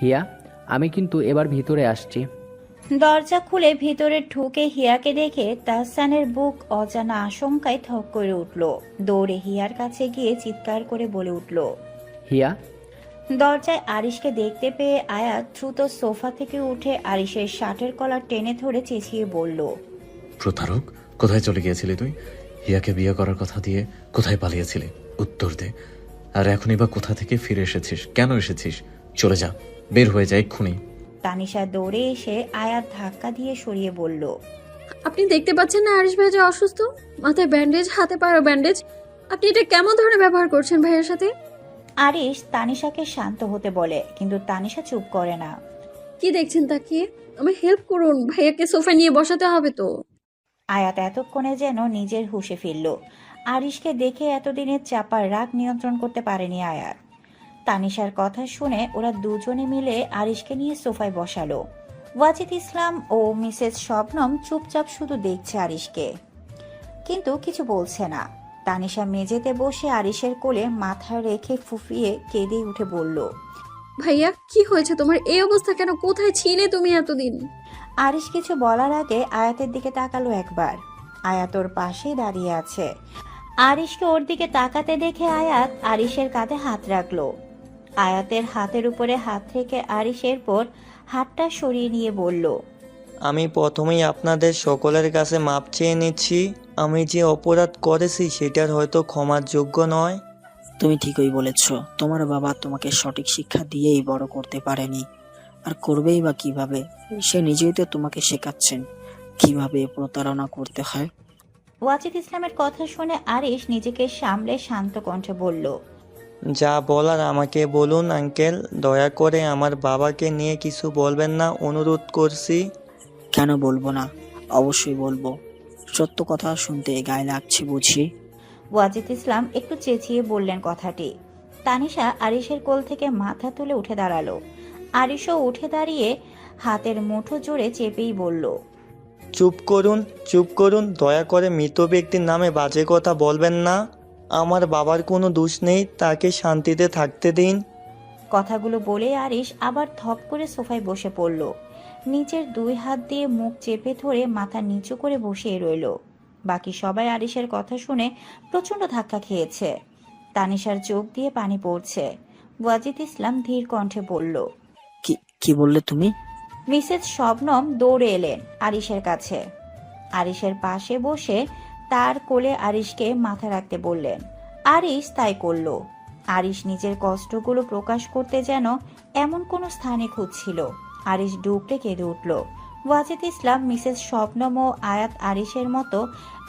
হিয়া, আমি কিন্তু এবার ভিতরে আসছি। দরজা খুলে ভিতরে ঢুকে হিয়াকে দেখে তাহসানের বুক অজানা আশঙ্কায় থক করে উঠল। দৌড়ে হিয়ার কাছে গিয়ে চিৎকার করে বলে উঠল। হিয়া। দরজায় আরিশকে দেখতে পেয়ে আয়াত দ্রুত সোফা থেকে উঠে আরিশের শার্টের কলার টেনে ধরে চেঁচিয়ে বলল। প্রতারক, কোথায় চলে গিয়েছিলি তুই? হিয়াকে বিয়ে করার কথা দিয়ে কোথায় পালিয়েছিলি? উত্তর দে। আর এখনই বা কোথা থেকে ফিরে এসেছিস? কেন এসেছিস? চলে যা, বের হয়ে যা এক্ষুনি। তানিশা দৌড়ে এসে আয়াত ধাক্কা দিয়ে সরিয়ে বলল। আপনি দেখতে পাচ্ছেন না আরিশ ভাইয়া অসুস্থ, মাথায় ব্যান্ডেজ, হাতে পায়ে ব্যান্ডেজ। আপনি এটা কেমন ধরনের ব্যবহার করছেন ভাইয়ের সাথে? আরিশ তানিশাকে শান্ত হতে বলে, কিন্তু তানিশা চুপ করে না। কি দেখছেন তাকিয়ে? আমি হেল্প করুন, ভাইয়াকে সোফা নিয়ে বসাতে হবে তো। আয়াত এতক্ষণে যেন নিজের হুঁশে ফিরল। আরিশকে দেখে এতদিনের চাপার রাগ নিয়ন্ত্রণ করতে পারেনি আয়াত। তানিশার কথা শুনে ওরা দুজনে মিলে আরিশকে নিয়ে সোফায় বসালো। ওয়াজিদ ইসলাম ও মিসেস শবনম চুপচাপ শুধু দেখছে আরিশকে, কিন্তু কিছু বলছে না। তানিশা মেঝেতে বসে আরিশের কোলে মাথা রেখে ফুফিয়ে কেঁদে উঠে বলল। ভাইয়া কি হয়েছে তোমার? এই অবস্থা কেন? কোথায় ছিলে তুমি এতদিন? আরিশ কিছু বলার আগে আয়াতের দিকে তাকালো একবার। আয়াত ওর পাশেই দাঁড়িয়ে আছে। আরিশকে ওর দিকে তাকাতে দেখে আয়াত আরিশের কাঁধে হাত রাখলো। আয়াতের হাতের উপরে হাত রেখে আরিশ এরপর হাতটা সরিয়ে নিয়ে বলল। আমি প্রথমেই আপনাদের সকলের কাছে মাপ চেয়ে নিচ্ছি। আমি যে অপরাধ করেছি সেটার হয়তো ক্ষমার যোগ্য নয়। তুমি ঠিকই বলেছ, তোমার বাবা তোমাকে সঠিক শিক্ষা দিয়েই বড় করতে পারেনি, আর করবেই বা কিভাবে? সে নিজেই তো তোমাকে শেখাচ্ছেন কিভাবে প্রতারণা করতে হয়। ওয়াজিদ ইসলামের কথা শুনে আরিশ নিজেকে সামলে শান্ত কণ্ঠে বলল। যা বলার আমাকে বলুন আঙ্কেল, দয়া করে আমার বাবাকে নিয়ে কিছু বলবেন না, অনুরোধ করছি। কেন বলবো না, অবশ্যই বলবো। সত্য কথা শুনতে গায়ে লাগছে বুঝি। ওয়াজিদ ইসলাম একটু চেঁচিয়ে বললেন কথাটি। তানিশা আরিশের কোল থেকে মাথা তুলে উঠে দাঁড়ালো। আরিশও উঠে দাঁড়িয়ে হাতের মুঠো জোরে চেপেই বলল। চুপ করুন, চুপ করুন, দয়া করে মৃত ব্যক্তির নামে বাজে কথা বলবেন না। আমার বাবার কোনো দোষ নেই, তাকে শান্তিতে থাকতে দিন। কথাগুলো বলে আরিশ আবার থপ করে সোফায় বসে পড়ল। নিচের দুই হাত দিয়ে মুখ চেপে ধরে মাথা নিচু করে বসিয়ে রইল। বাকি সবাই আরিশের কথা শুনে প্রচন্ড ধাক্কা খেয়েছে। তানিশার চোখ দিয়ে পানি পড়ছে। ওয়াজিদ ইসলাম ধীর কণ্ঠে বলল। কি কি বললে তুমি? মিসেস শবনম দৌড়ে এলেন আরিশের কাছে। আরিশের পাশে বসে তার কোলে আরিশকে মাথা রাখতে বললেন। আরিশ তাই করল। আরিশ নিজের কষ্টগুলো প্রকাশ করতে যেন এমন কোনো স্থানে খুঁজছিল। আরিশ ডুকরে কেঁদে উঠল। ওয়াজিদ ইসলাম, মিসেস শবনম ও আয়াত আরিশের মতো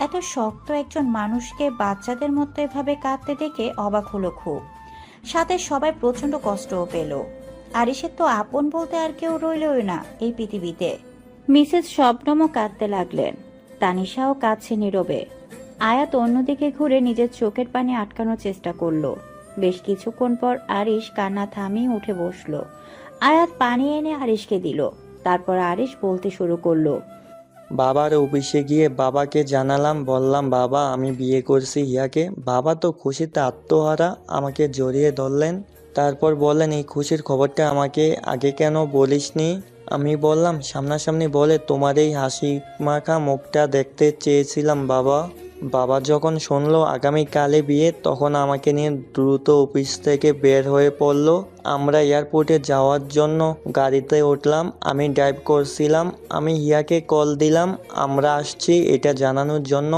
এত শক্ত একজন মানুষকে বাচ্চাদের মতো এভাবে কাঁদতে দেখে অবাক হলো খুব। সাথে সবাই প্রচন্ড কষ্টও পেল। আরিশের তো আপন বলতে আর কেউ রইলই না এই পৃথিবীতে। মিসেস শবনমও কাঁদতে লাগলেন। তানিশাও কাঁদছে নীরবে। আয়াত অন্যদিকে ঘুরে নিজের চোখের পানি আটকানোর চেষ্টা করলো। বেশ কিছুক্ষণ পর আরিশ কান্না থামিয়ে উঠে বসলো। আয়াত পানি এনে আরিশকে দিল। তারপর আরিশ বলতে শুরু করলো। বাবার অফিসে গিয়ে বাবাকে জানালাম, বললাম বাবা আমি বিয়ে করছি হিয়াকে। বাবা তো খুশিতে আত্মহারা, আমাকে জড়িয়ে ধরলেন। তারপর বললেন, এই খুশির খবরটা আমাকে আগে কেন বলিসনি? আমি বললাম, সামনাসামনি বলে তোমার এই হাসি মাখা মুখটা দেখতে চেয়েছিলাম বাবা। বাবা যখন শুনলো আগামীকালে বিয়ে, তখন আমাকে নিয়ে দ্রুত অফিস থেকে বের হয়ে পড়লো। আমরা এয়ারপোর্টে যাওয়ার জন্য গাড়িতে উঠলাম। আমি ড্রাইভ করছিলাম। আমি হিয়াকে কল দিলাম আমরা আসছি এটা জানানোর জন্য,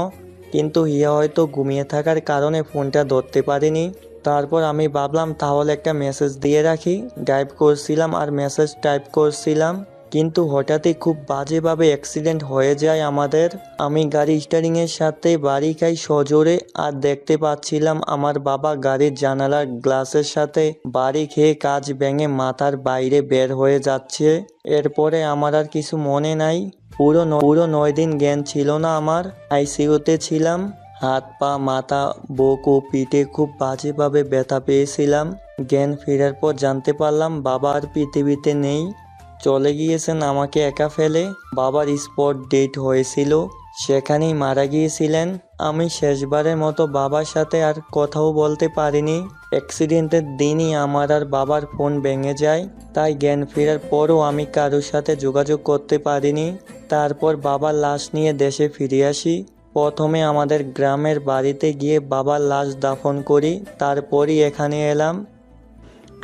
কিন্তু হিয়া হয়তো ঘুমিয়ে থাকার কারণে ফোনটা ধরতে পারিনি। তারপর আমি ভাবলাম তাহলে একটা মেসেজ দিয়ে রাখি। ড্রাইভ করছিলাম আর মেসেজ টাইপ করছিলাম, কিন্তু হঠাৎই খুব বাজেভাবে অ্যাক্সিডেন্ট হয়ে যায় আমাদের। আমি গাড়ি স্টিয়ারিংয়ের সাথে বাড়ি খাই সজোরে, আর দেখতে পাচ্ছিলাম আমার বাবা গাড়ির জানালার গ্লাসের সাথে বাড়ি খেয়ে কাঁচ ভেঙে মাথার বাইরে বের হয়ে যাচ্ছে। এরপরে আমার আর কিছু মনে নাই। পুরো 9 দিন জ্ঞান ছিল না আমার। আইসিইউতে ছিলাম। হাত পা মাথা বুক ও পিঠে খুব বাজেভাবে ব্যথা পেয়েছিলাম। জ্ঞান ফেরার পর জানতে পারলাম বাবা আর পৃথিবীতে নেই, চলে গিয়েছেন আমাকে একা ফেলে। বাবার স্পট ডেট হয়েছিল। সেখানেই মারা গিয়েছিলেন। আমি শেষবারের মতো বাবার সাথে আর কথাও বলতে পারিনি। অ্যাক্সিডেন্টের দিনই আমার আর বাবার ফোন ভেঙে যায়, তাই জ্ঞান ফেরার পরও আমি কারোর সাথে যোগাযোগ করতে পারিনি। তারপর বাবার লাশ নিয়ে দেশে ফিরে আসি। প্রথমে আমাদের গ্রামের বাড়িতে গিয়ে বাবার লাশ দাফন করি, তারপরই এখানে এলাম।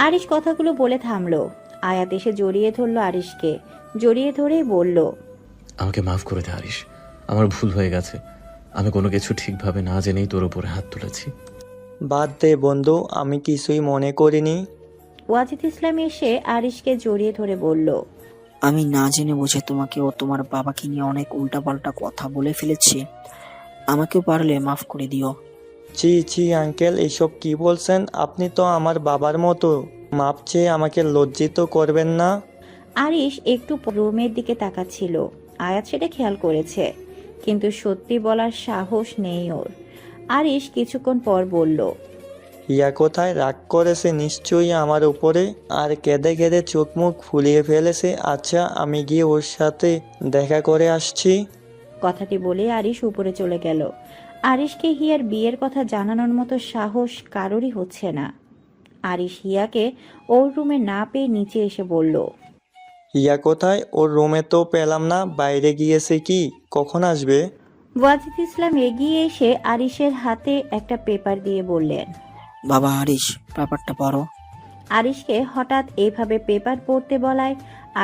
আরিশ কথাগুলো বলে থামলো। আয়াত এসে জড়িয়ে ধরলো আরিশকে, জড়িয়ে ধরেই বলল, আমাকে মাফ করে দে আরিশ, আমার ভুল হয়ে গেছে। আমি কোনো কিছু ঠিকভাবে না জেনেই তোর উপরে হাত তুলেছি। বাদ দে বন্ধু, আমি কিছুই মনে করিনি। ওয়াজিদ ইসলাম এসে আরিশকে জড়িয়ে ধরে বলল, আমি না জেনে বুঝে তোমাকে ও তোমার বাবাকে নিয়ে অনেক উল্টাপাল্টা কথা বলে ফেলেছি। আমাকেও পারলে মাফ করে দিও। ছি ছি আঙ্কেল, এসব কি বলছেন? আপনি তো আমার বাবার মতো। মাপ চেয়ে আমাকে লজ্জিত করবেন না। আরিশ একটু রুমের দিকে তাকাচ্ছিল। আয়াত সেটা খেয়াল করেছে, কিন্তু সত্যি বলার সাহস নেই ওর। আরিশ কিছুক্ষণ পর বলল, হিয়া কোথায়? রাগ করেছে নিশ্চয়ই আমার উপরে, আর কেঁদে কেঁদে চোখ মুখ ফুলিয়ে ফেলেছে। আচ্ছা, আমি গিয়ে ওর সাথে দেখা করে আসছি। কথাটি বলে আরিশ উপরে চলে গেল। আরিশকে হিয়ার বিয়ের কথা জানানোর মতো সাহস কারোরই হচ্ছে না। আরিশ হিয়াকে ওর রুমে না পেয়ে নিচে এসে বলল, হিয়া কোথায়? ওর রুমে তো পেলাম না, বাইরে গিয়েছে কি? কখন আসবে? ওয়াজিদ ইসলাম এগিয়ে এসে আরিশের হাতে একটা পেপার দিয়ে বললেন। বাবা আরিশ, ব্যাপারটা পড়ো। আরিশকে হঠাৎ এইভাবে পেপার পড়তে বলায়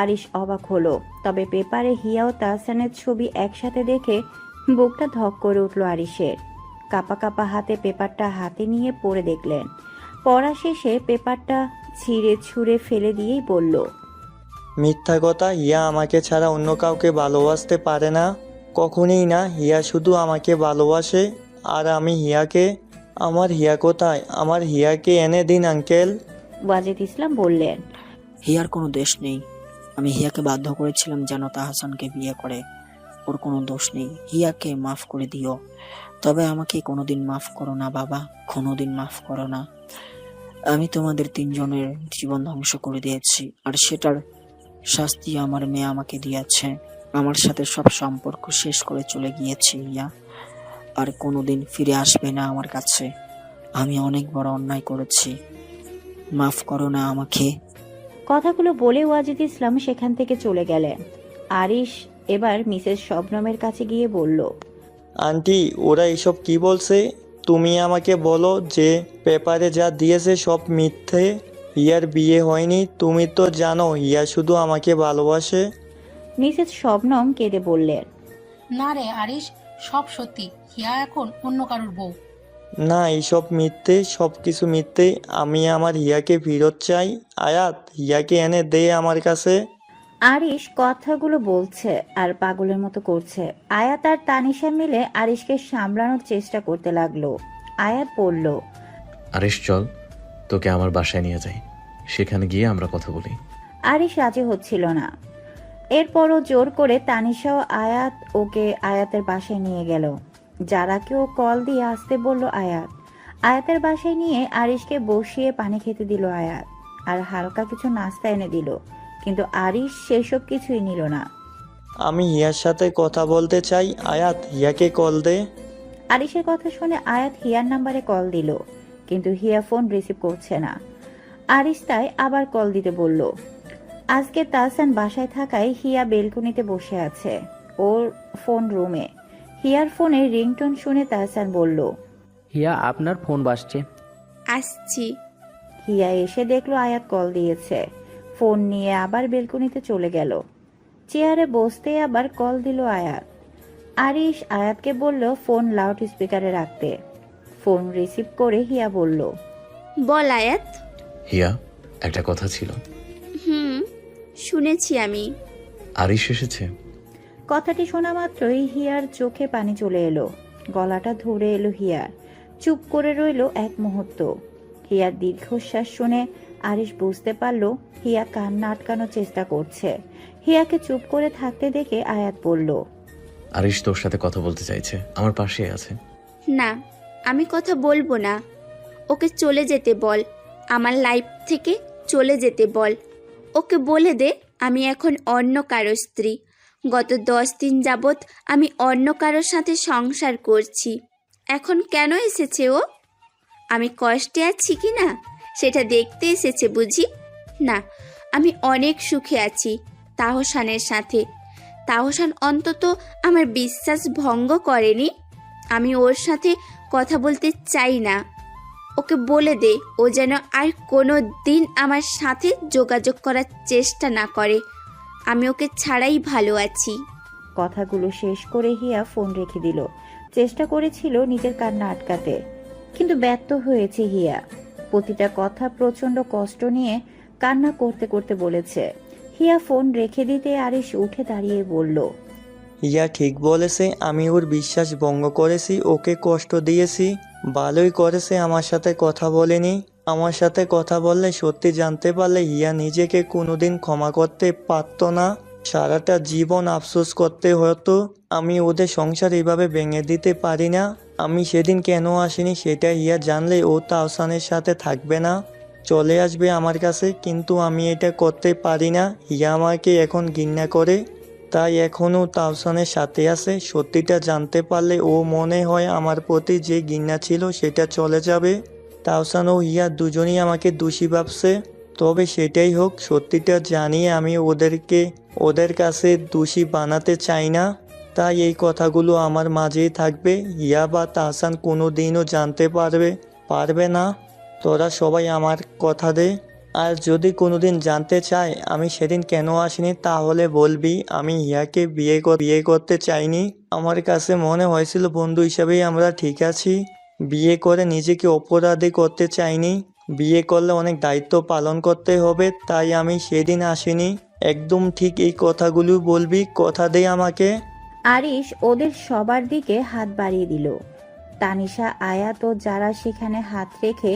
আরিশ অবাক হলো। তবে পেপারে হিয়া ও তাহসানের ছবি একসাথে দেখে বুকটা ধক করে উঠল আরিশের। কাপা কাপা হাতে পেপারটা হাতে নিয়ে পড়ে দেখলেন। পড়া শেষে পেপারটা ছিঁড়ে ছুঁড়ে ফেলে দিয়েই বলল, মিথ্যা কথা, হিয়া আমাকে ছাড়া অন্য কাউকে ভালোবাসতে পারে না, কখনই না। হিয়া শুধু আমাকে ভালোবাসে, আর আমি হিয়াকে। আমার হিয়া কোথায়? আমার হিয়াকে এনে দিন আঙ্কেল। ওয়াজিদ ইসলাম বললেন, হিয়ার কোনো দোষ নেই। আমি হিয়াকে বাধ্য করেছিলাম যেন তাহসানকে বিয়ে করে। ওর কোনো দোষ নেই। হিয়াকে মাফ করে দিও। তবে আমাকে কোনোদিন মাফ করো না বাবা, কোনোদিন মাফ করো না। আমি তোমাদের তিনজনের জীবন ধ্বংস করে দিয়েছি, আর সেটার শাস্তি আমার মেয়ে আমাকে দিয়েছে। আমার সাথে সব সম্পর্ক শেষ করে চলে গিয়েছে হিয়া, আর কোনোদিন ফিরে আসবে না আমার কাছে। আমি অনেক বড় অন্যায় করেছি, মাফ করো না আমাকে। কথাগুলো বলে ওয়াজিদ ইসলাম সেখান থেকে চলে গেলেন। আরিশ এবার মিসেস শবনমের কাছে গিয়ে বলল, আন্টি, ওরা এসব কি বলছে? তুমি আমাকে বলো যে পেপারে যা দিয়েছে সব মিথ্যে। হিয়ার বিয়ে হয়নি, তুমি তো জানো হিয়া শুধু আমাকে ভালোবাসে। মিসেস শবনম কেঁদে বললেন, না রে আরিশ, সব সত্যি। হিয়া এখন অন্য কারোর বউ। না, এইসব মিথ্যে, সব কিছু মিথ্যে। আমি আমার হিয়াকে ফেরত চাই। আয়াত, হিয়াকে এনে দে আমার কাছে। আরিশ কথাগুলো বলছে আর পাগলের মতো করছে। আয়াত আর তানিশা মিলে আরিশকে সামলানোর চেষ্টা করতে লাগলো। আয়াত বলল, আরিশ চল, তোকে আমার বাসায় নিয়ে যাই, সেখানে গিয়ে আমরা কথা বলি। আরিশ রাজি হচ্ছিল না। এরপরও জোর করে তানিশা ও আয়াত ওকে আয়াতের বাসায় নিয়ে গেল। যারাকেও কল দিয়ে আসতে বলল আয়াত। আয়াতের বাসায় নিয়ে আরিশকে বসিয়ে পানি খেতে দিল আয়াত, আর হালকা কিছু নাস্তা এনে দিল। কিন্তু আরিশ সেসব কিছুই নিল না। আমি হিয়ার সাথে কথা বলতে চাই। আয়াত, হিয়াকে কল দে। আরিশের কথা শুনে আয়াত হিয়ার নাম্বারে কল দিল, কিন্তু হিয়া ফোন রিসিভ করছে না। আরিশ তাই আবার কল দিতে বলল। আজকে তাহসান বাসায় থাকায় হিয়া বেলকনিতে বসে আছে, ওর ফোন রুমে। হিয়ার ফোনে রিংটোন শুনে তাহসান বলল, হিয়া আপনার ফোন বাজছে। আসছি। হিয়া এসে দেখলো আয়াত কল দিয়েছে। ফোন নিয়ে আবার বেলকনিতে চলে গেল। চেয়ারে বসতে আবার কল দিল আয়াত। আরিশ আয়াতকে বলল ফোন লাউড স্পিকারে রাখতে। ফোন রিসিভ করে হিয়া বলল, বল আয়াত। হিয়া, একটা কথা ছিল। শুনেছি আমি। আরিশ এসেছে। কথাটি শোনা মাত্রই হিয়ার চোখে পানি চলে এলো, গলাটা ধরে এলো হিয়ার। চুপ করে রইল এক মুহূর্ত। হিয়ার দীর্ঘশ্বাস শুনে আরিশ বুঝতে পারল হিয়া কান্না আটকানোর চেষ্টা করছে। হিয়াকে চুপ করে থাকতে দেখে আয়াত বলল, আরিশ তোর সাথে কথা বলতে চাইছে, আমার পাশে আছে। না, আমি কথা বলবো না। ওকে চলে যেতে বল, আমার লাইফ থেকে চলে যেতে বল। ওকে বলে দে আমি এখন অন্য কারো স্ত্রী। গত 10 দিন যাবৎ আমি অন্য কারোর সাথে সংসার করছি। এখন কেন এসেছে ও? আমি কষ্টে আছি কি না সেটা দেখতে এসেছে বুঝি? না, আমি অনেক সুখে আছি তাহসানের সাথে। তাহসান অন্তত আমার বিশ্বাস ভঙ্গ করেনি। আমি ওর সাথে কথা বলতে চাই না। ওকে বলে দে ও যেন আর কোনো দিন আমার সাথে যোগাযোগ করার চেষ্টা না করে। আমি ওকে ছাড়াই ভালো আছি। কথাগুলো শেষ করে হিয়া ফোন রেখে দিল। চেষ্টা করেছিল নিজের কান্না আটকাতে, কিন্তু ব্যর্থ হয়েছে হিয়া। প্রতিটা কথা প্রচন্ড কষ্ট নিয়ে কান্না করতে করতে বলেছে। হিয়া ফোন রেখে দিতে আরিশ উঠে দাঁড়িয়ে বলল, হিয়া ঠিক বলেছে, আমি ওর বিশ্বাস ভঙ্গ করেছি, ওকে কষ্ট দিয়েছি। ভালোই করেছে আমার সাথে কথা বলেনি। আমার সাথে কথা বললে সত্যি জানতে পারলে হিয়া নিজেকে কোনোদিন ক্ষমা করতে পারত না। সারাটা জীবন আফসোস করতে হতো। আমি ওদের সংসার এইভাবে ভেঙে দিতে পারি না। আমি সেদিন কেন আসিনি সেটা হিয়া জানলে ও তাহসানের সাথে থাকবে না, চলে আসবে আমার কাছে। কিন্তু আমি এটা করতে পারি না। হিয়া আমাকে এখন ঘৃণা করে, তাই এখনও তাহসানের সাথে আছে। সত্যিটা জানতে পারলে ও মনে হয় আমার প্রতি যে ঘৃণা ছিল সেটা চলে যাবে। তাহসান ও হিয়া দুজনেই আমাকে দোষী ভাবছে। তবে সেটাই হোক, সত্যিটা জানিয়ে আমি ওদের কাছে দোষী বানাতে চাই না। তাই এই কথাগুলো আমার মাঝেই থাকবে। হিয়া বা তাহসান কোনো দিনও জানতে পারবে না। তোরা সবাই আমার কথা দে। আর যদি কোনোদিন জানতে চায় আমি সেদিন কেন আসিনি, তাহলে বলবি আমি হিয়াকে বিয়ে করতে চাইনি। আমার কাছে মনে হয়েছিল বন্ধু হিসাবেই আমরা ঠিক আছি। বিয়ে করে নিজেকে অপরাধী করতে চাইনি। বিয়ে করলে অনেক দায়িত্ব পালন করতে হবে, তাই আমি সেদিন আসিনি। একদম ঠিক এই কথাগুলো বলবি, কথা দে আমাকে। আরিশ ওদের সবার দিকে হাত বাড়িয়ে দিল। তানিশা, আয়াত ও যারা সেখানে হাত রেখে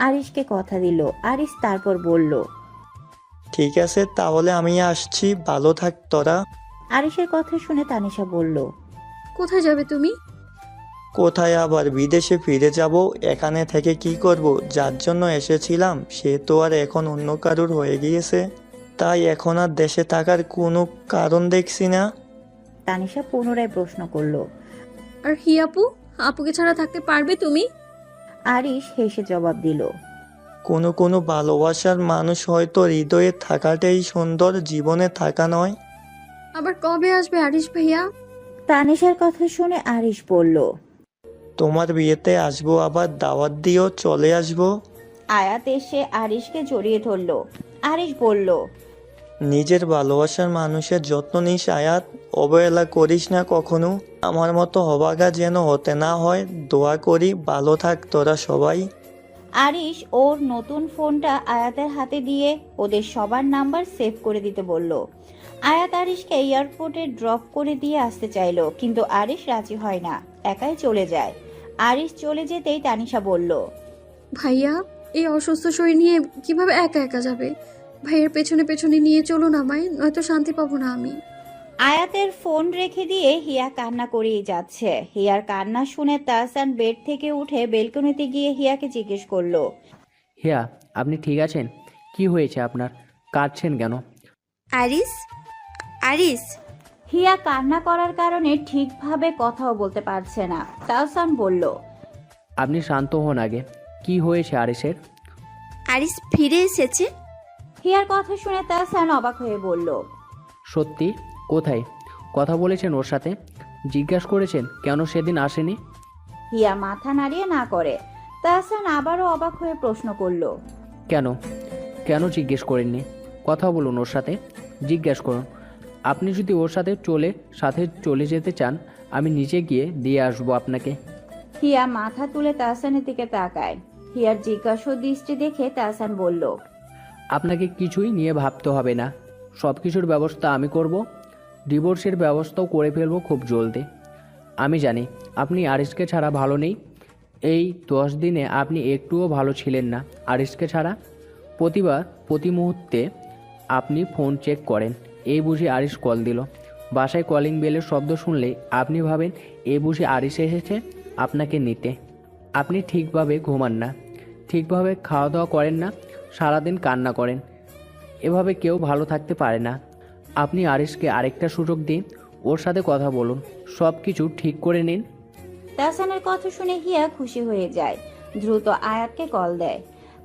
আরিশকে কথা দিল। আরিশ তারপর বলল, ঠিক আছে, তাহলে আমি আসছি, ভালো থাক তোরা। আরিশের কথা শুনে তানিশা বলল, কোথায় যাবে তুমি? কোথায় আবার, বিদেশে ফিরে যাব। এখানে থেকে কি করব? যার জন্য এসেছিলাম সে তো আর এখন অন্য কারোর হয়ে গিয়েছে, তাই এখন আর দেশে থাকার কোনো কারণ দেখছি না। তানিশা পুনরায় প্রশ্ন করল। আর হিয়াপু, আপুকে ছাড়া থাকতে পারবে তুমি? আরিশ হেসে জবাব দিল, কোনো ভালোবাসার মানুষ হয়তো হৃদয়ে থাকাটাই সুন্দর, জীবনে থাকা নয়। আবার কবে আসবে আরিশ ভাইয়া? তানিশার কথা শুনে আরিশ বলল, তোমার বিয়েতে আসবো, আবার দাওয়াত দিও, চলে আসবো। আয়াত এসে আরিশকে জড়িয়ে ধরল। আরিশ বলল, নিজের ভালোবাসার মানুষের যত্ন নিস আয়াত, অবহেলা করিস না কখনো। আমার মতো হবাগা যেন হতে না হয়, দোয়া করি। ভালো থাক তোরা সবাই। আরিশ ওর নতুন ফোনটা আয়াতের হাতে দিয়ে ওদের সবার নাম্বার সেভ করে দিতে বলল। আয়াত আরিশকে এয়ারপোর্টে ড্রপ করে দিয়ে আসতে চাইলো, কিন্তু আরিশ রাজি হয় না, একাই চলে যায়। আরিশ চলে যেতেই তানিশা বলল, ভাইয়া, এই অসুস্থ শরীর নিয়ে কিভাবে একা একা যাবে? ভাইয়ের পেছনে পেছনে নিয়ে চলুন আমায়, নয়তো শান্তি পাবো না আমি। আয়াতের ফোন রেখে দিয়ে হিয়া কান্না করেই যাচ্ছে। হিয়ার কান্না শুনে তাহসান বেড থেকে উঠে বেলকনিতে গিয়ে হিয়াকে জিজ্ঞেস করলো, হিয়া, আপনি ঠিক আছেন? কি হয়েছে আপনার? কাঁদছেন কেন? আরিস, আরিস। হিয়া কান্না করার কারণে ঠিকভাবে কথাও বলতে পারছে না। তাহসান বলল, আপনি শান্ত হন আগে। কি হয়েছে আরিসের? আরিস ফিরে এসেছে। হিয়ার কথা শুনে তাহসান অবাক হয়ে বলল, সত্যি? কোথায়? কথা বলেছেন ওর সাথে? জিজ্ঞাসা করেছেন কেন সেদিন আসেনি? হিয়া মাথা নাড়িয়ে না করে। তাহসান আবারও অবাক হয়ে প্রশ্ন করল, কেন কেন জিজ্ঞেস করেননি? কথা বলুন ওর সাথে, জিজ্ঞাসা করুন। আপনি যদি ওর সাথে চলে যেতে চান, আমি নিজে গিয়ে দিয়ে আসবো আপনাকে। হিয়া মাথা তুলে তাহসানের দিকে তাকায়। হিয়ার জিজ্ঞাসা দৃষ্টি দেখে তাহসান বলল, আপনাকে কিছুই নিয়ে ভাবতে হবে না, সব কিছুর ব্যবস্থা আমি করব। ডিভোর্সের ব্যবস্থাও করে ফেলবো খুব জলদি। আমি জানি আপনি আরিশকে ছাড়া ভালো নেই। এই 10 দিনে আপনি একটুও ভালো ছিলেন না আরিশকে ছাড়া। প্রতি মুহূর্তে আপনি ফোন চেক করেন, এই বুঝি আরিশ কল দিল। বাসায় কলিং বেলের শব্দ শুনলে আপনি ভাবেন এই বুঝি আরিশ এসেছে আপনাকে নিতে। আপনি ঠিকভাবে ঘুমান না, ঠিকভাবে খাওয়া দাওয়া করেন না, সারাদিন কান্না করেন। এভাবে কেউ ভালো থাকতে পারে না। আপনি আরিশকে আরেকটা সুযোগ দিন, ওর সাথে কথা বলুন, সব কিছু ঠিক করে নিন। তাহসানের কথা শুনে হিয়া খুশি হয়ে যায়, দ্রুত আয়াতকে কল দেয়।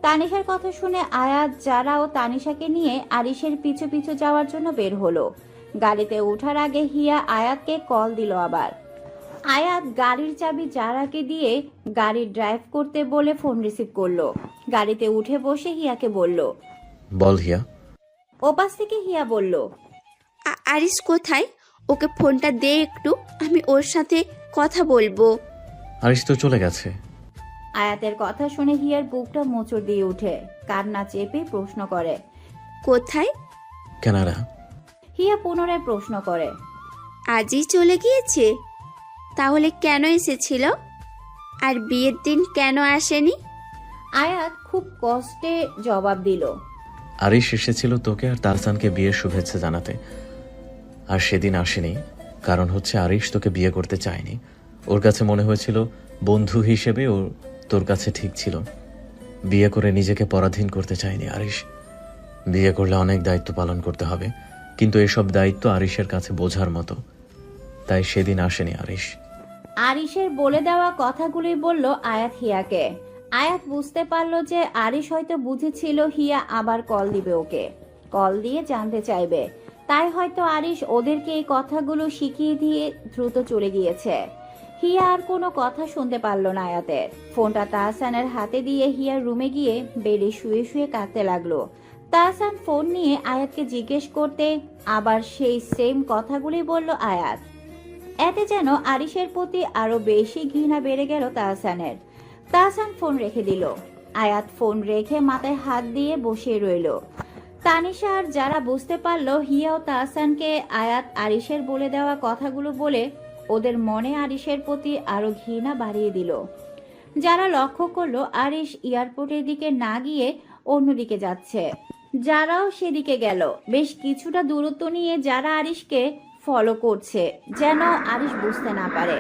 তানিশার কথা শুনে আয়াত, যারা ও তানিশাকে নিয়ে আরিশের পিছু পিছু যাওয়ার জন্য বের হলো। গাড়িতে ওঠার আগে হিয়া আয়াতকে কল দিল আবার। আয়াত গাড়ির চাবি জারাকে দিয়ে গাড়ি ড্রাইভ করতে বলে ফোন রিসিভ করলো। গাড়িতে উঠে বসে হিয়াকে বলল। বল হিয়া। ওপাশ থেকে হিয়া বলল, আরিশ কোথায়? ওকে ফোনটা দে একটু, আমি ওর সাথে কথা বলবো। আরিশ তো চলে গেছে। আয়াতের কথা শুনে হিয়ার বুকটা মোচড় দিয়ে উঠে, কান্না চেপে প্রশ্ন করে। কোথায়? কানাডা। হিয়া পুনরায় প্রশ্ন করে। আজই চলে গিয়েছে? তাহলে কেন এসেছিল? আর বিয়ের দিন কেন আসেনি? আয়াত খুব কষ্টে জবাব দিল। আরিশ এসেছিল তোকে আর তাহসানকে বিয়ের শুভেচ্ছা জানাতে, আর সেদিন আসেনি। কারণ হচ্ছে আরিশ তোকে বিয়ে করতে চায়নি। ওর কাছে মনে হয়েছিল বন্ধু হিসেবে ও তোর কাছে ঠিক ছিল। বিয়ে করে নিজেকে পরাধীন করতে চায়নি আরিশ। বিয়ে করলে অনেক দায়িত্ব পালন করতে হবে, কিন্তু এসব দায়িত্ব আরিশের কাছে বোঝার মতো, তাই সেদিন আসেনি আরিশ। আরিশের বলে দেওয়া কথাগুলোই বলল আয়াত হিয়াকে। আয়াত বুঝতে পারলো যে আরিশ হয়তো বুঝেছিল হিয়া আবার কল দিবে ওকে, কল দিয়ে জানতে চাইবে। তাই হয়তো আরিশ ওদেরকে এই কথাগুলো শিখিয়ে দিয়ে দ্রুত চলে গিয়েছে। হিয়া আর কোনো কথা শুনতে পারলো না আয়াতের। ফোনটা তাহসানের হাতে দিয়ে হিয়ার রুমে গিয়ে বেডে শুয়ে শুয়ে কাঁদতে লাগলো। তাহসান ফোন নিয়ে আয়াতকে জিজ্ঞেস করতে আবার সেই সেম কথাগুলি বলল আয়াত। এতে যেন আরিশের প্রতি আরো বেশি ঘৃণা বেড়ে গেল তাহসানের। তাহসান ফোন রেখে দিল। আয়াত ফোন রেখে মাথায় হাত দিয়ে বসে রইল। তানিশা আর যারা বুঝতে পারলো হিয়া ও তাহসানকে আয়াত আরিশের বলে দেওয়া কথাগুলো বলে ওদের মনে আরিশের প্রতি আরো ঘৃণা বাড়িয়ে দিল। যারা লক্ষ্য করলো আরিশ এয়ারপোর্টের দিকে না গিয়ে অন্যদিকে যাচ্ছে, যারাও সেদিকে গেল। বেশ কিছুটা দূরত্ব নিয়ে যারা আরিশকে ফলো করছে, যেন আরিশ বুঝতে না পারে।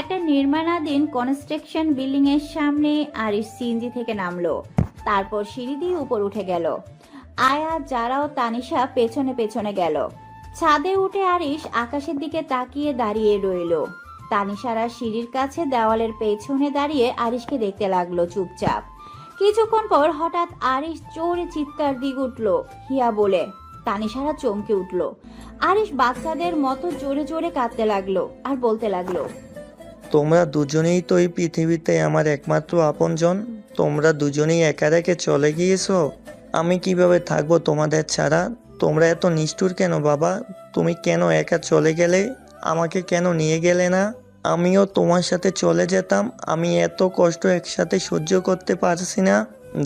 একটা নির্মাণাধীন কনস্ট্রাকশন বিল্ডিং এর সামনে আরিশ সিএনজি থেকে নামলো, তারপর সিঁড়ি দিয়ে উপর উঠে গেল। আয়া, যারাও তানিশা পেছনে পেছনে গেল। ছাদে উঠে আরিশ আকাশের দিকে তাকিয়ে দাঁড়িয়ে রইল। তানিশারা সিঁড়ির কাছে দেওয়ালের পেছনে দাঁড়িয়ে আরিশকে দেখতে লাগলো চুপচাপ। কিছুক্ষণ পর হঠাৎ আরিশ জোরে চিৎকার দিয়ে উঠল হিয়া বলে। তানিশারা চমকে উঠল। আরিশ বাচ্চাদের মতো জোরে জোরে কাঁদতে লাগলো আর বলতে লাগলো, তোমরা দুজনেই তো এই পৃথিবীতে আমার একমাত্র আপনজন। তোমরা দুজনেই একা রেখে চলে গিয়েছো। আমি কিভাবে থাকবো তোমাদের ছাড়া? তোমরা এত নিষ্ঠুর কেন বাবা? তুমি কেন একা চলে গেলে? আমাকে কেন নিয়ে গেলে না? আমিও তোমার সাথে চলে যেতাম। আমি এত কষ্ট একসাথে সহ্য করতে পারছি না।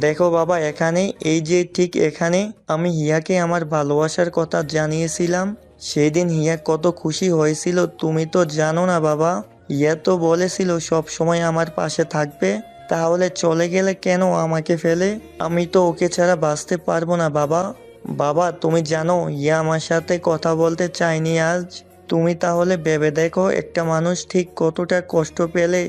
দেখো বাবা, এখানে, এই যে ঠিক এখানে আমি হিয়াকে আমার ভালোবাসার কথা জানিয়েছিলাম। সেই দিন হিয়া কত খুশি হয়েছিল তুমি তো জানো না বাবা। হিয়া তো বলেছিল সব সময় আমার পাশে থাকবে। তাহলে চলে গেলে কেন আমাকে ফেলে? আমি তো ওকে ছাড়া বাঁচতে পারবো না বাবা। বাবা, তুমি জানো হিয়া আমার সাথে কথা বলতে চায়নি আজ। তুমি তাহলে ভেবে দেখো, একটা মানুষ ঠিক কতটা কষ্ট পেলে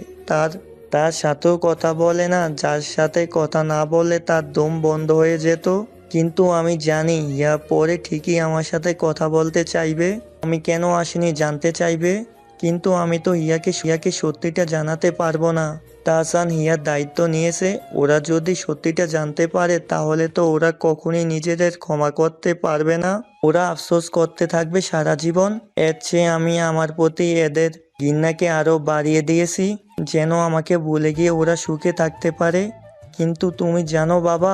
তার সাথেও কথা বলে না, যার সাথে কথা না বলে তার দম বন্ধ হয়ে যেত। কিন্তু আমি জানি হিয়া পরে ঠিকই আমার সাথে কথা বলতে চাইবে। আমি কেন আসিনি জানতে চাইবে। কিন্তু আমি তো হিয়াকে সত্যিটা জানাতে পারবো না। তাহসান হিয়ার দায়িত্ব নিয়েছে। ওরা যদি সত্যিটা জানতে পারে তাহলে তো ওরা কখনোই নিজেদের ক্ষমা করতে পারবে না। ওরা আফসোস করতে থাকবে সারা জীবন। এর চেয়ে আমি আমার প্রতি এদের ঘৃণাকে আরো বাড়িয়ে দিয়েছি, যেন আমাকে ভুলে গিয়ে ওরা সুখে থাকতে পারে। কিন্তু তুমি জানো বাবা,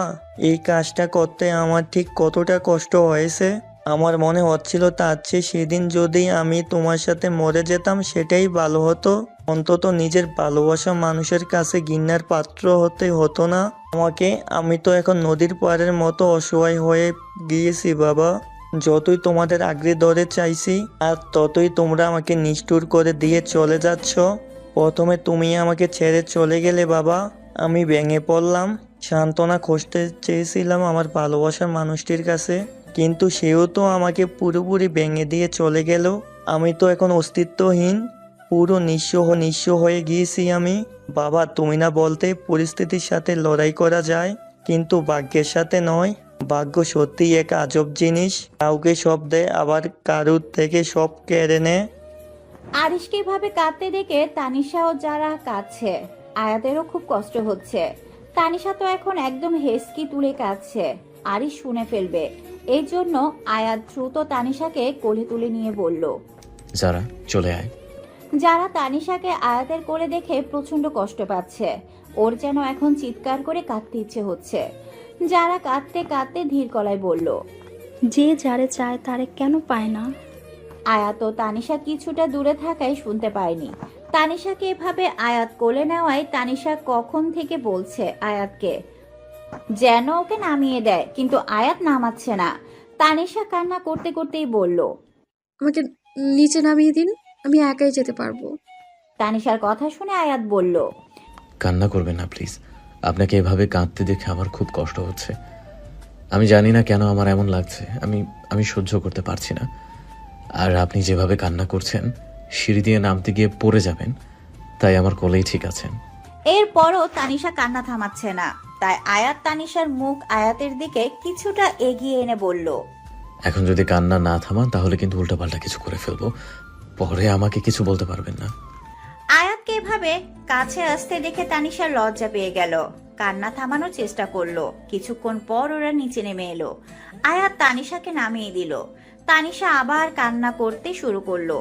এই কাজটা করতে আমার ঠিক কতটা কষ্ট হয়েছে। আমার মনে হচ্ছিল তার চেয়ে সেদিন যদি আমি তোমার সাথে মরে যেতাম সেটাই ভালো হতো। অন্তত নিজের ভালোবাসা মানুষের কাছে ঘৃণার পাত্র হতে হতো না আমাকে। আমি তো এখন নদীর পাড়ের মতো অসহায় হয়ে গিয়েছি বাবা। যতই তোমাদের আগ্রহ ধরে চাইছি, আর ততই তোমরা আমাকে নিষ্ঠুর করে দিয়ে চলে যাচ্ছ। প্রথমে তুমি আমাকে ছেড়ে চলে গেলে বাবা, আমি ভেঙে পড়লাম। সান্ত্বনা খুঁজতে চেয়েছিলাম আমার ভালোবাসার মানুষটির কাছে, কিন্তু সেও তো আমাকে পুরোপুরি ভেঙে দিয়ে চলে গেল। আমি তো এখন অস্তিত্বহীন, পুরো নিঃস্ব হয়ে গিয়েছি আমি। বাবা, তুমি না বলতে পরিস্থিতির সাথে লড়াই করা যায়, কিন্তু ভাগ্যের সাথে নয়। ভাগ্য সত্যিই এক আজব জিনিস, কাউকে সব দেয় আবার কারুর থেকে সব কেড়ে নেয়। আরিশকে এভাবে কাঁদতে দেখে তানিশা ও যারা কাঁদছে, আয়াতেরও খুব কষ্ট হচ্ছে। তানিশা তো এখন একদম হেসকি তুলে কাঁদছে, আরিশ শুনে ফেলবে। এই জন্য আয়াত দ্রুত তানিশাকে কোলে তুলে নিয়ে বলল। যারা চলে আয়। যারা তানিশাকে আয়াতের কোলে দেখে প্রচন্ড কষ্ট পাচ্ছে, ওর যেন এখন চিৎকার করে কাঁদতে ইচ্ছে হচ্ছে। যারা কাঁদতে কাঁদতে ধীর গলায় বলল। যে যারে চায় তারে কেন পায় না? আয়াত ও তানিশা কিছুটা দূরে থাকায় শুনতে পায়নি। তানিশাকে এভাবে আয়াত কোলে নেওয়ায় তানিশা কখন থেকে বলছে আয়াতকে যেন ওকে নামিয়ে দেয়, কিন্তু আয়াত নামাচ্ছে না। তানিশা কান্না করতে করতেই বলল। আমাকে নিচে নামিয়ে দিন, আমি একাই যেতে পারবো। তানিশার কথা শুনে আয়াত বলল। কান্না করবেন না প্লিজ, আপনাকে এভাবে কাঁদতে দেখে আমার খুব কষ্ট হচ্ছে। আমি জানি না কেন আমার এমন লাগছে, আমি সহ্য করতে পারছি না। আর আপনি যেভাবে কান্না করছেন, সিঁড়ি দিয়ে নামতে গিয়ে পড়ে যাবেন, তাই আমার কোলেই ঠিক আছেন। এরপরও তানিশা কান্না থামাচ্ছে না, তাই আয়াত তানিশার মুখ আয়াতের দিকে কিছুটা এগিয়ে এনে বলল। এখন যদি কান্না না থামান তাহলে কিন্তু উল্টাপাল্টা কিছু করে ফেলবো, পরে আমাকে কিছু বলতে পারবেন না। আয়াতকে এভাবে কাছে আসতে দেখে তানিশার লজ্জা পেয়ে গেল। কান্না থামানোর চেষ্টা করলো। কিছুক্ষণ পর ওরা নিচে নেমে এলো। আয়াত তানিশাকে নামিয়ে দিল। তানিশা আবার কান্না করতে শুরু করলো।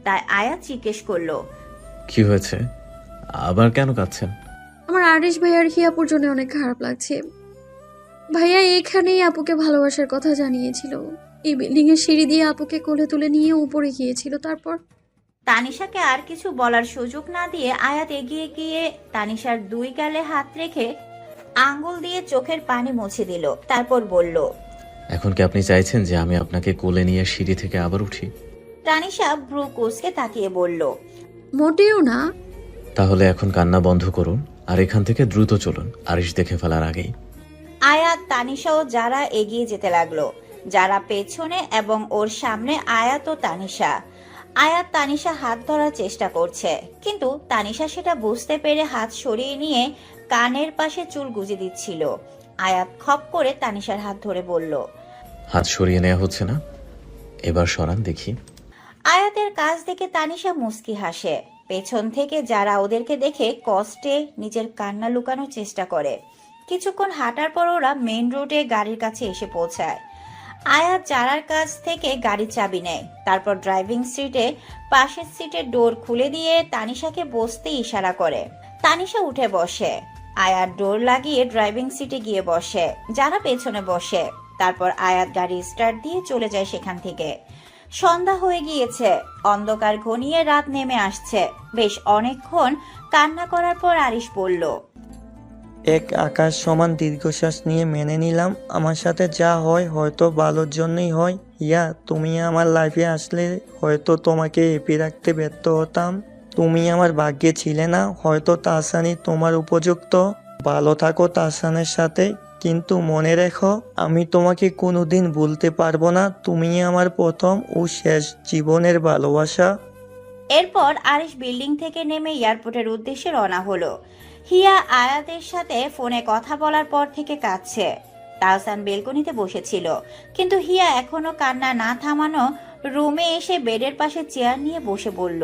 তাই আয়াত জিজ্ঞেস করলো। কি হয়েছে, আবার কেন কাঁদছেন? আমার আরিশ ভাইয়ার হিয়াপুর জন্য অনেক খারাপ লাগছে। ভাইয়া এখানেই আপুকে ভালোবাসার কথা জানিয়েছিল, এই বিল্ডিং এর সিঁড়ি দিয়ে আপুকে কোলে তুলে নিয়ে উপরে গিয়েছিল। তারপর তানিশাকে আর কিছু বলার সুযোগ না দিয়ে আয়াত এগিয়ে গিয়ে তানিশার দুই গালে হাত রেখে আঙ্গুল দিয়ে চোখের পানি মুছে দিল। তারপর বলল। এখন কি আপনি চাইছেন যে আমি আপনাকে কোলে নিয়ে সিঁড়ি থেকে আবার উঠি? তানিশা ভ্রু কুঁচকে তাকিয়ে বলল। মোটেও না। তাহলে এখন কান্না বন্ধ করুন আর এখান থেকে দ্রুত চলুন, আরিশ দেখে ফেলার আগেই। আয়াত তানিশা ও যারা এগিয়ে যেতে লাগলো, যারা পেছনে এবং ওর সামনে আয়াত ও তানিশা। আয়াত তানিশা হাত ধরার চেষ্টা করছে, কিন্তু তানিশা সেটা বুঝতে পেরে হাত সরিয়ে নিয়ে কানের পাশে চুল গুজে দিচ্ছিল। আয়াত খপ করে তানিশার হাত ধরে বলল। হাত সরিয়ে নেওয়া হচ্ছে না, এবার সরান দেখি। আয়াতের কাজ দেখে তানিশা মুস্কি হাসে। পেছন থেকে যারা ওদেরকে দেখে কষ্টে নিজের কান্না লুকানোর চেষ্টা করে। কিছুক্ষণ হাঁটার পর ওরা মেইন রোডে গাড়ির কাছে এসে পৌঁছায়। আয়াত যারার কাছ থেকে গাড়ির চাবি নেয়, তারপর ড্রাইভিং সিটে পাশের সিটের ডোর খুলে দিয়ে তানিশাকে বসতে ইশারা করে। তানিশা উঠে বসে। আয়াত ডোর লাগিয়ে ড্রাইভিং সিটে গিয়ে বসে, যারা পেছনে বসে। তারপর আয়াত গাড়ি স্টার্ট দিয়ে চলে যায় সেখান থেকে। সন্ধ্যা হয়ে গিয়েছে, অন্ধকার ঘনিয়ে রাত নেমে আসছে। বেশ অনেকক্ষণ কান্না করার পর আরিশ বলল। এক আকাশ সমান দীর্ঘশ্বাস নিয়ে মেনে নিলাম, আমার সাথে যা হয় হয়তো ভালোর জন্যই হয়। ইয়া, তুমি আমার লাইফে আসলে হয়তো তোমাকে এপি রাখতে ব্যর্থ হতাম। তুমি আমার ভাগ্যে ছিলে না, হয়তো তাহসানই তোমার উপযুক্ত। ভালো থাকো তাহসানের সাথে, কিন্তু মনে রেখো আমি তোমাকে কোনোদিন ভুলতে পারবো না। তুমি আমার প্রথম ও শেষ জীবনের ভালোবাসা। এরপর আরিশ বিল্ডিং থেকে নেমে এয়ারপোর্টের উদ্দেশ্যে রওনা হলো। হিয়া আয়াতের সাথে ফোনে কথা বলার পর থেকে কাঁদছে। তাহসান বেলকনিতে বসেছিল, কিন্তু হিয়া এখনো কান্না না থামানো রুমে এসে বেডের পাশে চেয়ার নিয়ে বসে বলল।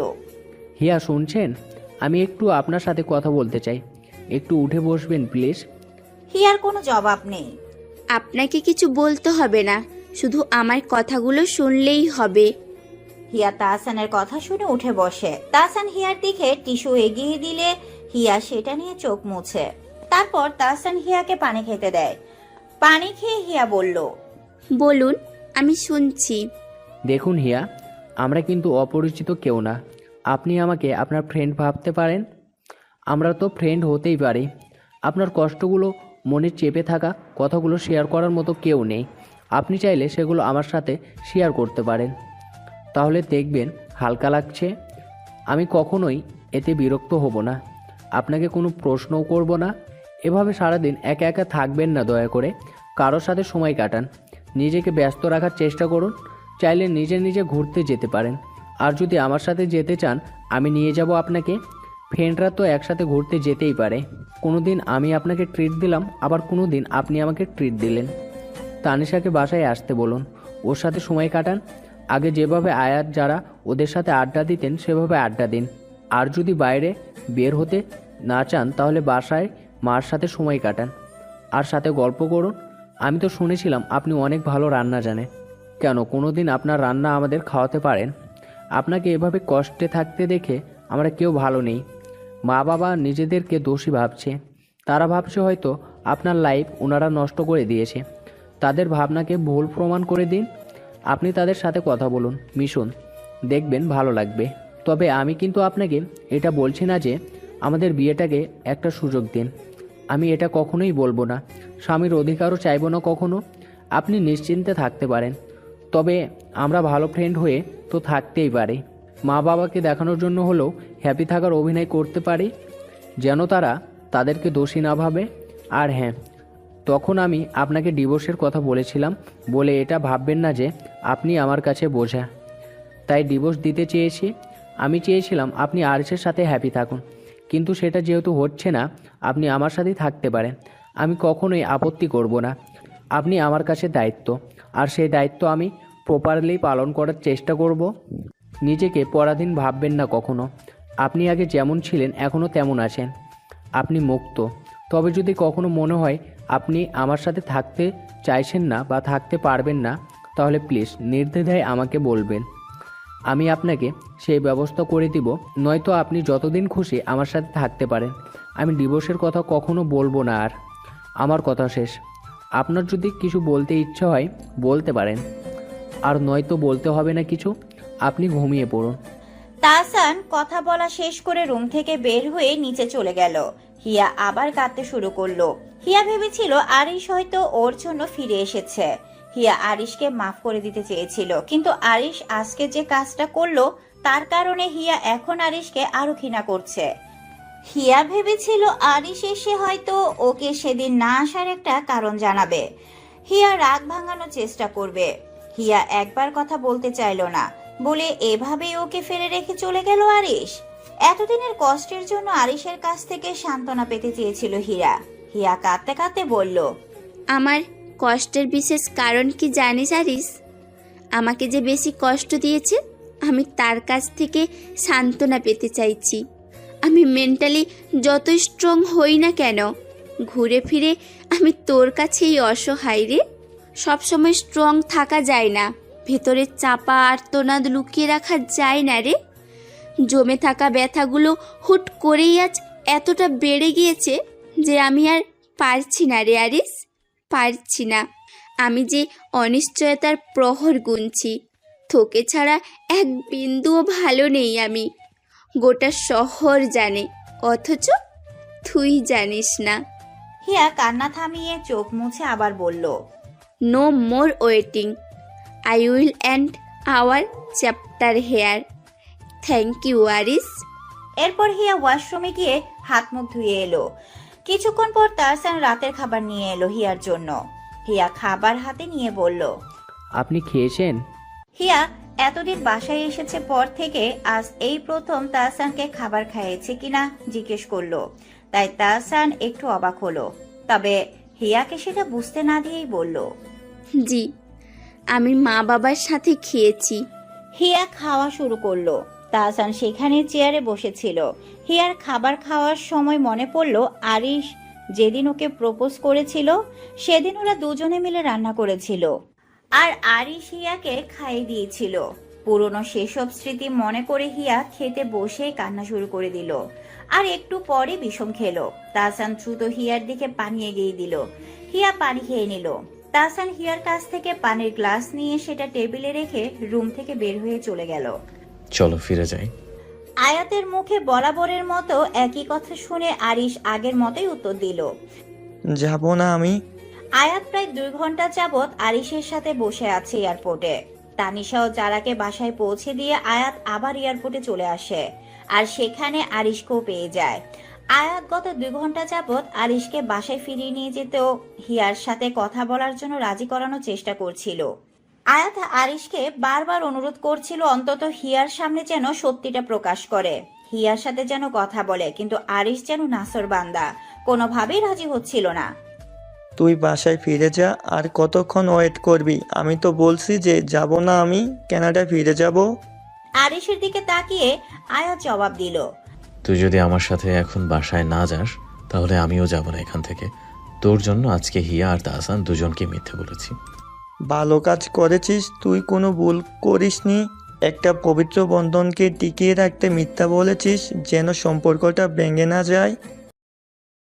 হিয়া শুনছেন, আমি একটু আপনার সাথে কথা বলতে চাই, একটু উঠে বসবেন প্লিজ। হিয়ার কোনো জবাব নেই। আপনাকে কিছু বলতে হবে না, শুধু আমার কথাগুলো শুনলেই হবে। হিয়া তাহসানের কথা শুনে উঠে বসে। তাহসান হিয়ার দিকে টিস্যু এগিয়ে দিলে হিয়া সেটা নিয়ে চোখ মুছে। তারপর তাহসান হিয়াকে পানি খেতে দেয়। পানি খেয়ে হিয়া বলল। বলুন, আমি শুনছি। দেখুন হিয়া, আমরা কিন্তু অপরিচিত কেউ না। আপনি আমাকে আপনার ফ্রেন্ড ভাবতে পারেন, আমরা তো ফ্রেন্ড হতেই পারি। আপনার কষ্টগুলো, মনে চেপে থাকা কথাগুলো শেয়ার করার মতো কেউ নেই। আপনি চাইলে সেগুলো আমার সাথে শেয়ার করতে পারেন, তাহলে দেখবেন হালকা লাগছে। আমি কখনোই এতে বিরক্ত হব না, আপনাকে কোনো প্রশ্নও করব না। এভাবে সারাদিন একা একা থাকবেন না, দয়া করে কারোর সাথে সময় কাটান, নিজেকে ব্যস্ত রাখার চেষ্টা করুন। চাইলে নিজে নিজে ঘুরতে যেতে পারেন, আর যদি আমার সাথে যেতে চান আমি নিয়ে যাব আপনাকে। ফ্রেন্ডরা তো একসাথে ঘুরতে যেতেই পারে। কোনো দিন আমি আপনাকে ট্রিট দিলাম, আবার কোনো দিন আপনি আমাকে ট্রিট দিলেন। তানিশাকে বাসায় আসতে বলুন, ওর সাথে সময় কাটান। আগে যেভাবে আয়াত যারা ওদের সাথে আড্ডা দিতেন সেভাবে আড্ডা দিন। আর যদি বাইরে বের হতে না চান তাহলে বাসায় মার সাথে সময় কাটান আর সাথে গল্প করুন। আমি তো শুনেছিলাম আপনি অনেক ভালো রান্না জানেন। কেন কোনো দিন আপনার রান্না আমাদের খাওয়াতে পারেন? আপনাকে এভাবে কষ্টে থাকতে দেখে আমরা কেউ ভালো নেই। মা বাবা নিজেদেরকে দোষী ভাবছে। তারা ভাবছে হয়তো আপনার লাইফ ওনারা নষ্ট করে দিয়েছে। তাদের ভাবনাকে ভুল প্রমাণ করে দিন। আপনি তাদের সাথে কথা বলুন, মিশুন, দেখবেন ভালো লাগবে। তবে আমি কিন্তু আপনাকে এটা বলছি না যে আমাদের বিয়েটাকে একটা সুযোগ দিন। আমি এটা কখনোই বলবো না। স্বামীর অধিকারও চাইবো না কখনো। আপনি নিশ্চিন্তে থাকতে পারেন। তবে আমরা ভালো ফ্রেন্ড হয়ে তো থাকতেই পারি। মা বাবাকে দেখানোর জন্য হলেও হ্যাপি থাকার অভিনয় করতে পারি, যেন তারা তাদেরকে দোষী না ভাবে। আর হ্যাঁ, তখন আমি আপনাকে ডিভোর্সের কথা বলেছিলাম বলে এটা ভাববেন না যে আপনি আমার কাছে বোঝা। তাই ডিভোর্স দিতে চেয়েছি। আমি চেয়েছিলাম আপনি আরিসের সাথে হ্যাপি থাকুন, কিন্তু সেটা যেহেতু হচ্ছে না, আপনি আমার সাথেই থাকতে পারেন। আমি কখনোই আপত্তি করব না। আপনি আমার কাছে দায়িত্ব, আর সেই দায়িত্ব আমি প্রপারলি পালন করার চেষ্টা করব। নিজেকে পরাধীন ভাববেন না কখনো। আপনি আগে যেমন ছিলেন এখনও তেমন আছেন। আপনি মুক্ত। তবে যদি কখনো মনে হয় আপনি আমার সাথে থাকতে চাইছেন না বা থাকতে পারবেন না, তাহলে প্লিজ নির্দ্বিধায় আমাকে বলবেন। আমি আপনাকে সেই ব্যবস্থা করে দিব। নয়তো আপনি যতদিন খুশি আমার সাথে থাকতে পারেন। আমি ডিভোর্সের কথা কখনো বলবো না। আর আমার কথা শেষ। আপনার যদি কিছু বলতে ইচ্ছা হয় বলতে পারেন, আর নয়তো বলতে হবে না কিছু। আপনি ঘুমিয়ে পড়ুন। তাহসান কথা বলা শেষ করে রুম থেকে বের হয়ে নিচে চলে গেল। হিয়া আবার কাঁদতে শুরু করলো। হিয়া ভেবেছিল আরিশ হয়তো ওর জন্য ফিরে এসেছে। হিয়া আরিশকে মাফ করে দিতে চেয়েছিল, কিন্তু আরিশ আজকে যে কাজটা করলো তার কারণে হিয়া এখন আরিশকে আরো ঘৃণা করছে। হিয়া ভেবেছিল আরিশ এসে হয়তো ওকে সেদিন না আসার একটা কারণ জানাবে। হিয়া রাগ ভাঙানোর চেষ্টা করবে। হিয়া একবার কথা বলতে চাইলো না বলে এভাবেই ওকে ফেলে রেখে চলে গেল আরিশ। এতদিনের কষ্টের জন্য আরিশের কাছ থেকে সান্ত্বনা পেতে চেয়েছিল হিয়া। হিয়া কাঁদতে কাঁদতে বলল, আমার কষ্টের বিশেষ কারণ কি জানিস আরিস? আমাকে যে বেশি কষ্ট দিয়েছে আমি তার কাছ থেকে সান্ত্বনা পেতে চাইছি। আমি মেন্টালি যত স্ট্রং হই না কেন, ঘুরে ফিরে আমি তোর কাছেই অসহায় রে। সবসময় স্ট্রং থাকা যায় না, ভেতরে চাপা আর্তনাদ লুকিয়ে রাখা যায় না রে। জমে থাকা ব্যথাগুলো হুট করেই আজ এতটা বেড়ে গিয়েছে যে আমি আর পারছি না রে আরিস, পারছি না। আমি যে অনিশ্চয়তার প্রহর গুনছি, তোকে ছাড়া এক বিন্দুও ভালো নেই আমি। গোটা শহর জানে, অথচ তুই জানিস না। হিয়া কান্না থামিয়ে চোখ মুছে আবার বলল, no more waiting, I will end our chapter here. Thank you Aris. এরপর হিয়া ওয়াশরুমে গিয়ে হাত মুখ ধুয়ে এলো। কিছুক্ষণ পর তাহসান রাতের খাবার নিয়ে এলো হিয়ার জন্য। হিয়া খাবার হাতে নিয়ে বলল, আপনি খেয়েছেন? হিয়া এতদিন বাসায় এসেছে পর থেকে আজ এই প্রথম তাহসানকে খাবার খাইয়েছে কিনা জিজ্ঞেস করলো। তাই তাহসান একটু অবাক হলো, তবে হিয়াকে সেটা বুঝতে না দিয়েই বলল, জি, আমি মা বাবার সাথে খেয়েছি। হিয়া খাওয়া শুরু করলো। তাহসান সেখানে চেয়ারে বসেছিল। হিয়ার খাবার খাওয়ার সময় মনে পড়ল আরিশ যেদিন ওকে প্রপোজ করেছিল সেদিন ওরা দুজনে মিলে রান্না করেছিল, আর আরিশ হিয়াকে খাইয়ে দিয়েছিল। পুরনো সেসব স্মৃতি মনে করে হিয়া খেতে বসে কান্না শুরু করে দিল। আর একটু পরে বিষম খেলো। তাহসান দ্রুত হিয়ার দিকে পানি এগিয়ে দিল। হিয়া পানি খেয়ে নিল। তাহসান হিয়ার কাছ থেকে পানির গ্লাস নিয়ে সেটা টেবিলে রেখে রুম থেকে বের হয়ে চলে গেল। চলো ফিরে যাই। আয়াতের মুখে বরাবরের মতো একই কথা শুনে আরিশ আগের মতোই উত্তর দিল। যাব না আমি। আয়াত প্রায় 2 ঘন্টা যাবৎ আরিশের সাথে বসে আছে এয়ারপোর্টে। তানিশা ও জারাকে বাসায় পৌঁছে দিয়ে আয়াত আবার এয়ারপোর্টে চলে আসে, আর সেখানে আরিশকেও পেয়ে যায়। আয়াত গত 2 ঘন্টা যাবৎ আরিশকে বাসায় ফিরিয়ে নিয়ে যেতেও হিয়ার সাথে কথা বলার জন্য রাজি করানোর চেষ্টা করছিল। আয়াত আরিশকে বারবার অনুরোধ করছিল অন্তত হিয়ার সামনে যেন সত্যিটা প্রকাশ করে, হিয়ার সাথে যেন কথা বলে, কিন্তু আরিশ যেন নাসর বান্দা, কোনোভাবেই রাজি হচ্ছিল না। তুই বাসায় ফিরে যা। আর কতক্ষণ ওয়েট করবি? আমি তো বলছি যে যাব না, আমি কানাডায় ফিরে যাব। আরিশের দিকে তাকিয়ে আয়াত জবাব দিল। তুই যদি আমার সাথে এখন বাসায় না যাস তাহলে আমিও যাব না এখান থেকে। তোর জন্য আজকে হিয়া আর তাহসান দুজনকে মিথ্যে বলেছি। ভালো কাজ করেছিস, তুই কোনো ভুল করিসনি। একটা পবিত্র বন্ধনকে টিকিয়ে রাখতে মিথ্যা বলেছিস যেন সম্পর্কটা ভেঙে না যায়।